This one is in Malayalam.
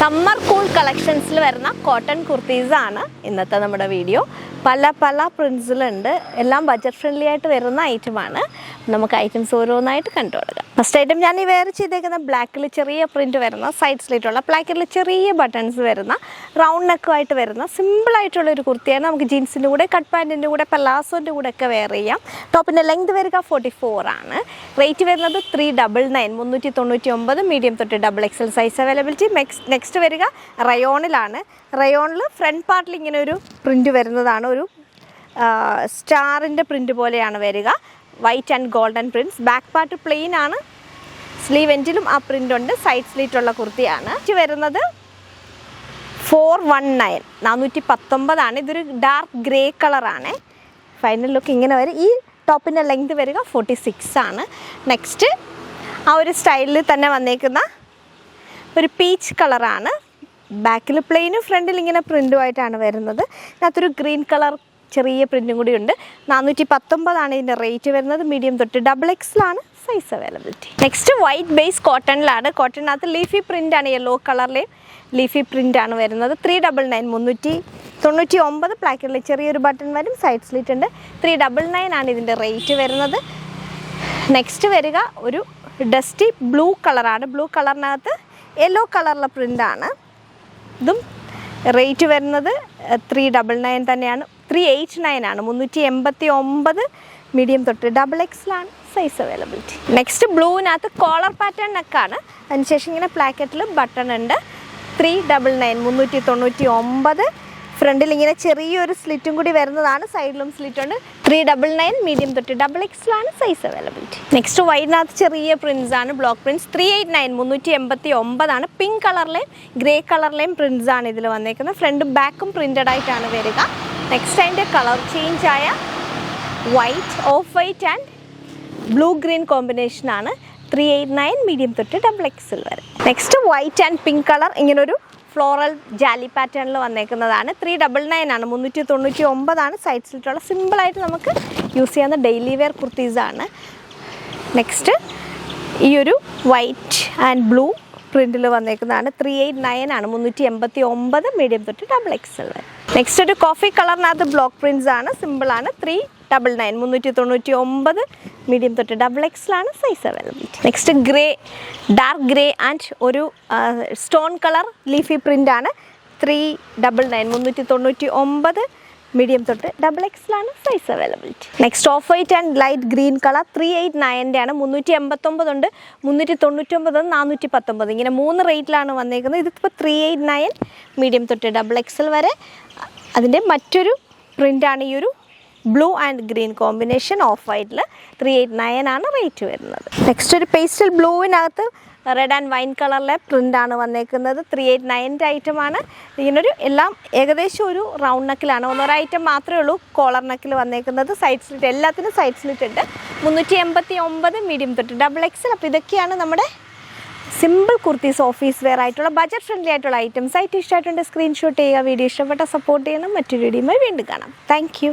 സമ്മർ കൂൾ കളക്ഷൻസിൽ വരുന്ന കോട്ടൺ കുർത്തീസ് ആണ് ഇന്നത്തെ നമ്മുടെ വീഡിയോ. പല പ്രിൻസിലുണ്ട്. എല്ലാം ബഡ്ജറ്റ് ഫ്രണ്ട്ലി ആയിട്ട് വരുന്ന ഐറ്റമാണ്. നമുക്ക് ഐറ്റംസ് ഓരോന്നായിട്ട് കണ്ടു തുടങ്ങാം. ഫസ്റ്റ് ഐറ്റം ഞാൻ ഈ വെയർ ചെയ്തേക്കുന്ന ബ്ലാക്കിൽ ചെറിയ പ്രിൻറ്റ് വരുന്ന സൈഡ് സ്ലിറ്റുള്ള ബ്ലാക്കിൽ ചെറിയ ബട്ടൺസ് വരുന്ന റൗണ്ട് നെക്കുമായിട്ട് വരുന്ന സിമ്പിളായിട്ടുള്ളൊരു കുർത്തിയാണ്. നമുക്ക് ജീൻസിൻ്റെ കൂടെ കട്ട് പാൻറ്റിൻ്റെ കൂടെ പലാസോൻ്റെ കൂടെ ഒക്കെ വെയർ ചെയ്യാം. ടോപ്പിൻ്റെ ലെങ്ത് വരിക 44 ആണ്. റേറ്റ് വരുന്നത് 399 399. മീഡിയം തൊട്ട് XXL സൈസ് അവൈലബിലിറ്റി. നെക്സ്റ്റ് വരിക റയോണിലാണ്. റയോണിൽ ഫ്രണ്ട് പാർട്ടിൽ ഇങ്ങനെ ഒരു പ്രിൻറ്റ് വരുന്നതാണ്. ഒരു സ്റ്റാറിൻ്റെ പ്രിൻറ്റ് പോലെയാണ് വരിക. White and golden prints. Back part plain ആണ്. സ്ലീവ് എൻഡിലും ആ പ്രിൻ്റ് ഉണ്ട്. സൈഡ് സ്ലീറ്റുള്ള കുർത്തിയാണ്. ഇത് വരുന്നത് 419 419 ആണ്. ഇതൊരു ഡാർക്ക് ഗ്രേ കളറാണ്. ഫൈനൽ ലുക്ക് ഇങ്ങനെ വരും. ഈ ടോപ്പിൻ്റെ ലെങ്ത് വരിക 46 ആണ്. നെക്സ്റ്റ് ആ ഒരു സ്റ്റൈലിൽ തന്നെ വന്നേക്കുന്ന ഒരു പീച്ച് കളറാണ്. ബാക്കിൽ പ്ലെയിനും ഫ്രണ്ടിൽ ഇങ്ങനെ പ്രിൻറ്റുമായിട്ടാണ് വരുന്നത്. ഇതിനകത്തൊരു ഗ്രീൻ കളർ ചെറിയ പ്രിൻറ്റും കൂടി ഉണ്ട്. 419 ആണ് ഇതിൻ്റെ റേറ്റ് വരുന്നത്. മീഡിയം തൊട്ട് XXL ആണ് size availability. Next white base കോട്ടണിലാണ്. കോട്ടണിനകത്ത് ലീഫി പ്രിൻ്റാണ്. യെല്ലോ കളറിലെയും ലീഫി പ്രിൻ്റാണ് വരുന്നത്. 399 399. ബ്ലാക്കിൽ ചെറിയൊരു ബട്ടൺ വരും. സൈഡ് സ്ലിറ്റ് ഉണ്ട്. 399 ആണ് ഇതിൻ്റെ റേറ്റ് വരുന്നത്. നെക്സ്റ്റ് വരിക ഒരു ഡസ്റ്റി ബ്ലൂ കളറാണ്. ബ്ലൂ കളറിനകത്ത് യെല്ലോ കളറിലെ പ്രിൻ്റാണ്. ഇതും റേറ്റ് വരുന്നത് 399 തന്നെയാണ്. 389 ആണ്. 389. മീഡിയം തൊട്ട് XXL ആണ് സൈസ് അവൈലബിലിറ്റി. നെക്സ്റ്റ് ബ്ലൂവിനകത്ത് കോളർ പാറ്റേൺ നെക്കാണ്. അതിനുശേഷം ഇങ്ങനെ പ്ലാക്കറ്റിൽ ബട്ടൺ ഉണ്ട്. 399 399. ഫ്രണ്ടിൽ ഇങ്ങനെ ചെറിയൊരു സ്ലിറ്റും കൂടി വരുന്നതാണ്. സൈഡിലും സ്ലിറ്റ് ഉണ്ട്. 399. മീഡിയം തൊട്ട് XXL ആണ് സൈസ് അവൈലബിലിറ്റി. നെക്സ്റ്റ് വൈറ്റിനകത്ത് ചെറിയ പ്രിൻസ് ആണ്. Block Prince. 389 389 ആണ്. പിങ്ക് കളറിലെയും ഗ്രേ കളറിലെയും പ്രിൻസ് ആണ് ഇതിൽ വന്നേക്കുന്നത്. ഫ്രണ്ടും ബാക്കും പ്രിൻറ്റഡ് ആയിട്ടാണ് വരിക. നെക്സ്റ്റ് അതിൻ്റെ കളർ ചേഞ്ച് ആയ white, of white and blue green കോമ്പിനേഷനാണ്. 389. മീഡിയം തൊട്ട് XXL വരെ. Next white and pink colour ഇങ്ങനൊരു ഫ്ലോറൽ ജാലി പാറ്റേണിൽ വന്നേക്കുന്നതാണ്. 399 ആണ്. 399 ആണ്. സൈഡ് സ്ലിറ്റുള്ള സിമ്പിളായിട്ട് നമുക്ക് യൂസ് ചെയ്യുന്ന ഡെയിലി വെയർ കുർത്തീസാണ്. നെക്സ്റ്റ് ഈ ഒരു വൈറ്റ് ആൻഡ് ബ്ലൂ പ്രിൻറ്റിൽ വന്നേക്കുന്നതാണ്. 389 ആണ്. 389. മീഡിയം തൊട്ട് XXL വരെ. നെക്സ്റ്റ് ഒരു കോഫി കളറിനകത്ത് ബ്ലോക്ക് പ്രിൻറ്റ്സ് ആണ്. സിമ്പിളാണ്. 399 399. മീഡിയം തൊട്ട് XXL ആണ് size availability. Next grey, dark grey and ഒരു സ്റ്റോൺ കളർ ലീഫി പ്രിൻ്റ് ആണ്. 399 399. മീഡിയം തൊട്ട് XXL ആണ് size availability. Next of white and light green colour. 389 ആണ്. 389 ഉണ്ട്. 399 419. ഇങ്ങനെ 3 റേറ്റിലാണ് വന്നേക്കുന്നത്. ഇതിപ്പോൾ 389. മീഡിയം തൊട്ട് XXL വരെ. അതിൻ്റെ മറ്റൊരു പ്രിൻ്റാണ് ഈ ഒരു blue and green combination. Off വൈറ്റിൽ 389 ആണ് റേറ്റ് വരുന്നത്. നെക്സ്റ്റ് ഒരു പേസ്റ്റൽ ബ്ലൂവിനകത്ത് റെഡ് ആൻഡ് വൈൻ കളറിലെ പ്രിൻ്റാണ് വന്നേക്കുന്നത്. 389 ഐറ്റമാണ്. ഇങ്ങനൊരു എല്ലാം ഏകദേശം ഒരു റൗണ്ട് നെക്കിലാണ്. ഒന്നൊരു ഐറ്റം മാത്രമേ ഉള്ളൂ കോളർ നെക്കിൽ വന്നേക്കുന്നത്. സൈഡ് സ്ലിറ്റ് എല്ലാത്തിനും സൈഡ് സ്ലിറ്റ് ഉണ്ട്. 389. മീഡിയം തൊട്ട് XXL. അപ്പോൾ ഇതൊക്കെയാണ് നമ്മുടെ സിമ്പിൾ കുർത്തീസ്, ഓഫീസ് വെയർ ആയിട്ടുള്ള ബഡ്ജറ്റ് ഫ്രണ്ട്ലി ആയിട്ടുള്ള ഐറ്റംസ്. ആയിട്ട് ഇഷ്ടമായിട്ടുണ്ട് സ്ക്രീൻഷോട്ട് ചെയ്യുക. വീഡിയോ ഇഷ്ടപ്പെട്ട സപ്പോർട്ട് ചെയ്യണം. മറ്റൊരു വീഡിയോയുമായി വീണ്ടും കാണാം. Thank you.